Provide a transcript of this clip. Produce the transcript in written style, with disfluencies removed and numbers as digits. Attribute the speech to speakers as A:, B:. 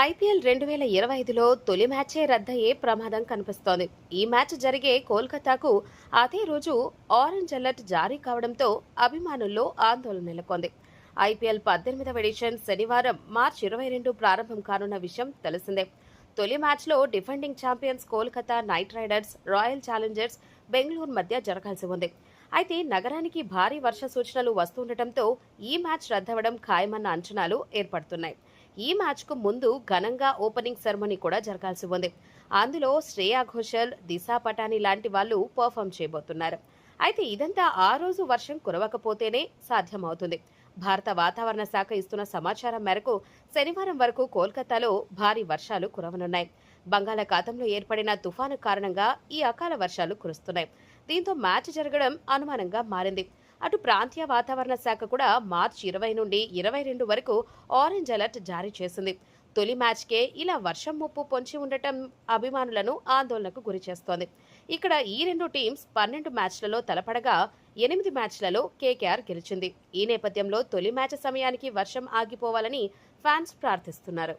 A: IPL 2025లో తొలి మ్యాచే రద్దయ్యే ప్రమాదం కనిపిస్తోంది. ఈ మ్యాచ్ జరిగే కోల్కతాకు అదే రోజు ఆరెంజ్ అలర్ట్ జారీ కావడంతో అభిమానుల్లో ఆందోళన నెలకొంది. ఐపీఎల్ 18వ ఎడిషన్ శనివారం మార్చి 22 ప్రారంభం కానున్న విషయం తెలిసిందే. తొలి మ్యాచ్లో defending champions Kolkata night riders, royal Challengers Bengaluru మధ్య జరగాల్సి ఉంది. అయితే నగరానికి భారీ వర్ష సూచనలు వస్తుండటంతో ఈ మ్యాచ్ రద్దవడం ఖాయమన్న అంచనాలు ఏర్పడుతున్నాయి. ఈ మ్యాచ్కు ముందు ఘనంగా ఓపెనింగ్ సెరమనీ కూడా జరగాల్సి ఉంది. అందులో శ్రేయా ఘోషల్, దిశా పటాని లాంటి వాళ్ళు పర్ఫామ్ చేయబోతున్నారు. అయితే ఇదంతా ఆ రోజు వర్షం కురవకపోతేనే సాధ్యమవుతుంది. భారత వాతావరణ శాఖ ఇస్తున్న సమాచారం మేరకు శనివారం వరకు కోల్కతాలో భారీ వర్షాలు కురవనున్నాయి. బంగాళాఖాతంలో ఏర్పడిన తుఫాను కారణంగా ఈ అకాల వర్షాలు కురుస్తున్నాయి. దీంతో మ్యాచ్ జరగడం అనుమానంగా మారింది. అటు ప్రాంతీయ వాతావరణ శాఖ కూడా మార్చి 20 నుండి 22 వరకు ఆరెంజ్ అలర్ట్ జారీ చేసింది. తొలి మ్యాచ్కే ఇలా వర్షం ముప్పు పొంచి ఉండటం అభిమానులను ఆందోళనకు గురిచేస్తోంది. ఇక్కడ ఈ రెండు టీమ్స్ 12 మ్యాచ్లలో తలపడగా 8 మ్యాచ్లలో కేకేఆర్ గెలిచింది. ఈ నేపథ్యంలో తొలి మ్యాచ్ సమయానికి వర్షం ఆగిపోవాలని ఫ్యాన్స్ ప్రార్థిస్తున్నారు.